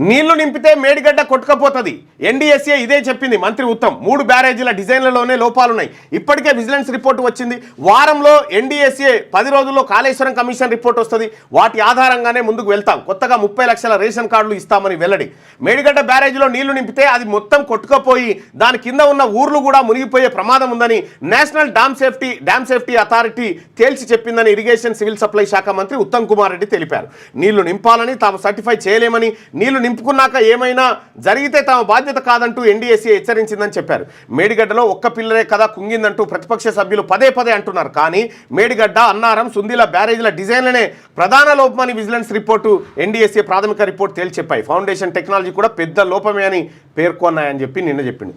నీళ్లు నింపితే మేడిగడ్డ కొట్టుకపోతుంది. ఎన్డీఎస్ఏ ఇదే చెప్పింది. మంత్రి ఉత్తమ్ 3 బ్యారేజీల డిజైన్లలోనే లోపాలున్నాయి. ఇప్పటికే విజిలెన్స్ రిపోర్టు వచ్చింది. వారంలో ఎన్డీఎస్ఏ 10 రోజుల్లో కాళేశ్వరం కమిషన్ రిపోర్ట్ వస్తుంది. వాటి ఆధారంగానే ముందుకు వెళ్తాం. కొత్తగా 30 లక్షల రేషన్ కార్డులు ఇస్తామని వెల్లడి. మేడిగడ్డ బ్యారేజీలో నీళ్లు నింపితే అది మొత్తం కొట్టుకపోయి దాని కింద ఉన్న ఊర్లు కూడా మునిగిపోయే ప్రమాదం ఉందని నేషనల్ డ్యామ్ సేఫ్టీ అథారిటీ తేల్చి చెప్పిందని ఇరిగేషన్ సివిల్ సప్లై శాఖ మంత్రి ఉత్తమ్ కుమార్ రెడ్డి తెలిపారు. నీళ్లు నింపాలని తాము సర్టిఫై చేయలేమని, నీళ్లు నింపుకున్నాక ఏమైనా జరిగితే తమ బాధ్యత కాదంటూ ఎన్డీఎస్ఏ హెచ్చరించిందని చెప్పారు. మేడిగడ్డలో ఒక్క పిల్లరే కదా కుంగిందంటూ ప్రతిపక్ష సభ్యులు పదే అంటున్నారు. కానీ మేడిగడ్డ, అన్నారం, సుందిల బ్యారేజీల డిజైన్లనే ప్రధాన లోపమని విజిలెన్స్ రిపోర్టు, ఎన్డీఎస్ఏ ప్రాథమిక రిపోర్టు తేల్చి చెప్పాయి. ఫౌండేషన్ టెక్నాలజీ కూడా పెద్ద లోపమే అని పేర్కొన్నాయని చెప్పి నిన్న చెప్పింది.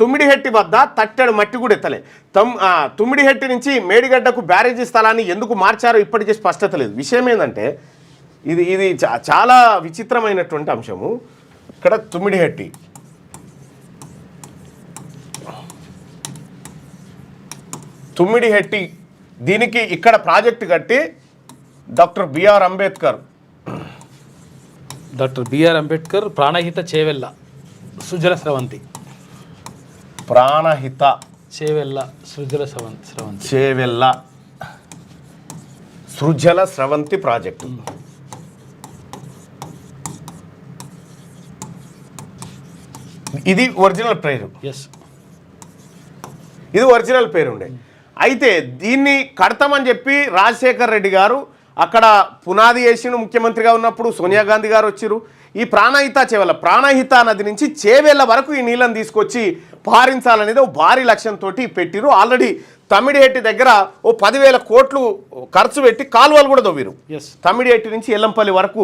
తుమ్మిడిహెట్టి వద్ద తట్టెడు మట్టి కూడా ఎత్తలే. తుమ్మిడిహెట్టి నుంచి మేడిగడ్డకు బ్యారేజీ స్థలాన్ని ఎందుకు మార్చారో ఇప్పటికీ స్పష్టత లేదు. విషయం ఏంటంటే ఇది చాలా విచిత్రమైనటువంటి అంశము. ఇక్కడ తుమ్మిడిహెట్టి దీనికి ఇక్కడ ప్రాజెక్టు కట్టి డాక్టర్ బిఆర్ అంబేద్కర్ ప్రాణహిత చేవెళ్ళ సుజల స్రవంతి సృజల స్రవంతి ప్రాజెక్టు. ఇది ఒరిజినల్ పేరు. ఇది ఒరిజినల్ పేరు ఉండే. అయితే దీన్ని కడతామని చెప్పి రాజశేఖర్ రెడ్డి గారు అక్కడ పునాది వేసిన ముఖ్యమంత్రిగా ఉన్నప్పుడు సోనియా గాంధీ గారు వచ్చారు. ఈ ప్రాణహిత నది నుంచి చేవెళ్ళ వరకు ఈ నీళ్ళని తీసుకొచ్చి పారించాలనేది ఓ భారీ లక్ష్యంతో పెట్టిరు. ఆల్రెడీ తమ్మిడిహెట్టి దగ్గర ఓ 10,000 కోట్లు ఖర్చు పెట్టి కాలువలు కూడా తవ్విరు. తమ్మిడిహెట్టి నుంచి ఎల్లంపల్లి వరకు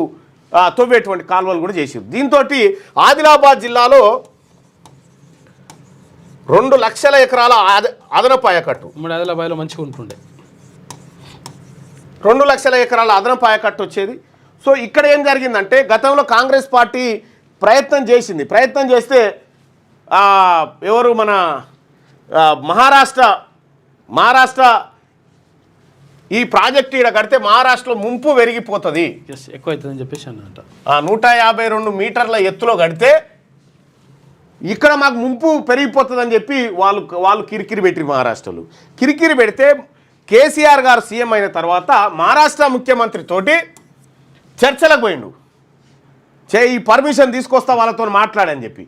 తవ్వేటువంటి కాలువలు కూడా చేసారు. దీంతో ఆదిలాబాద్ జిల్లాలో 2 లక్షల ఎకరాల అదనపు ఆయకట్టు, ఆదిలాబాద్లో మంచిగా ఉంటుండే 2 లక్షల ఎకరాల అదనపు ఆయకట్టు వచ్చేది. సో ఇక్కడ ఏం జరిగిందంటే గతంలో కాంగ్రెస్ పార్టీ ప్రయత్నం చేస్తే ఎవరు మన మహారాష్ట్ర ఈ ప్రాజెక్ట్ ఇక్కడ కడితే మహారాష్ట్రలో ముంపు పెరిగిపోతుంది, ఎక్కువ అవుతుందని చెప్పేసి అన్నమాట. 152 మీటర్ల ఎత్తులో కడితే ఇక్కడ మాకు ముంపు పెరిగిపోతుందని చెప్పి వాళ్ళు కిరికిరి పెట్టిరు. మహారాష్ట్రలో కిరికిరి పెడితే కేసీఆర్ గారు సీఎం అయిన తర్వాత మహారాష్ట్ర ముఖ్యమంత్రితోటి చర్చలకు పోయిండు. ఈ పర్మిషన్ తీసుకొస్తా వాళ్ళతో మాట్లాడని చెప్పి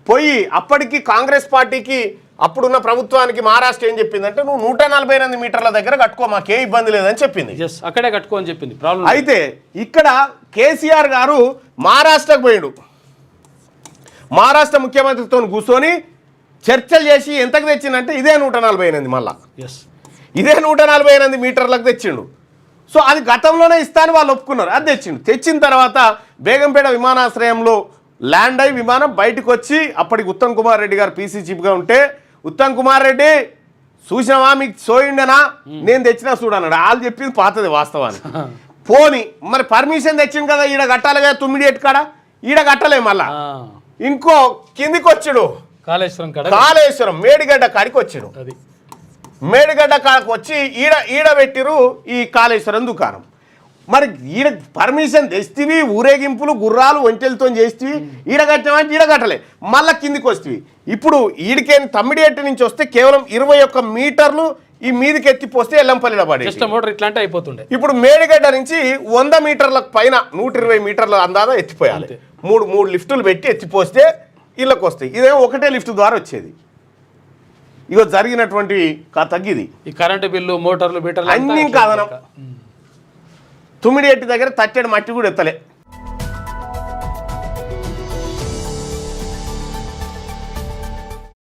పోయి అప్పటికి కాంగ్రెస్ పార్టీకి అప్పుడున్న ప్రభుత్వానికి మహారాష్ట్ర ఏం చెప్పిందంటే నువ్వు 148 మీటర్ల దగ్గర కట్టుకో, మాకే ఇబ్బంది లేదని చెప్పింది. అక్కడే కట్టుకో అని చెప్పింది. అయితే ఇక్కడ కేసీఆర్ గారు మహారాష్ట్రకు పోయిండు. మహారాష్ట్ర ముఖ్యమంత్రితో కూర్చొని చర్చలు చేసి ఎంతకు తెచ్చిందంటే ఇదే 148 మళ్ళా ఇదే 148 మీటర్లకు తెచ్చిండు. సో అది గతంలోనే ఇస్తాను వాళ్ళు ఒప్పుకున్నారు. అది తెచ్చిన తర్వాత బేగంపేట విమానాశ్రయంలో ల్యాండ్ అయి విమానం బయటకు వచ్చి అప్పటికి ఉత్తమ్ కుమార్ రెడ్డి గారు పీసీ చీఫ్గా ఉంటే ఉత్తమ్ కుమార్ రెడ్డి చూసినావా మీకు సోయిండనా నేను తెచ్చినా చూడన్నాడు. వాళ్ళు చెప్పింది పాతది వాస్తవానికి. పోని మరి పర్మిషన్ తెచ్చింది కదా ఈడ కట్టాలి కదా తుమ్మిడిహెట్టి కాడ, ఈడ కట్టలే మళ్ళా ఇంకో కిందికి వచ్చాడు కాళేశ్వరం మేడిగడ్డ కాడికి వచ్చాడు. మేడిగడ్డ కాడికి వచ్చి ఈడ పెట్టిరు ఈ కాళేశ్వరం దుకాణం. మరి ఈడ పర్మిషన్ తెస్తేవి, ఊరేగింపులు గుర్రాలు ఒంటెలతో చేస్తేవి, ఈడ కట్టినామంటే ఈడ కట్టలే మళ్ళీ కిందికి వస్తేవి. ఇప్పుడు ఈడికే తమ్మిడిహెట్టి నుంచి వస్తే కేవలం 21 మీటర్లు ఈ మీదికి ఎత్తిపోస్తే ఎల్లంపల్లిలో పడి ఇట్లాంటి అయిపోతుండే. ఇప్పుడు మేడిగడ్డ నుంచి 100 మీటర్ల పైన 120 మీటర్ల అందాదా ఎత్తిపోయాలి. మూడు లిఫ్టులు పెట్టి ఎత్తిపోస్తే ఇళ్ళకి వస్తాయి. ఇదేమో ఒకటే లిఫ్ట్ ద్వారా వచ్చేది. ఇగో జరిగినటువంటి తగ్గిది. ఈ కరెంటు బిల్లు, మోటార్లు, మీటర్లు అన్నీ కాదనం. తుమ్మిడిహెట్టి దగ్గర తట్టెడు మట్టి కూడా ఎత్తలే.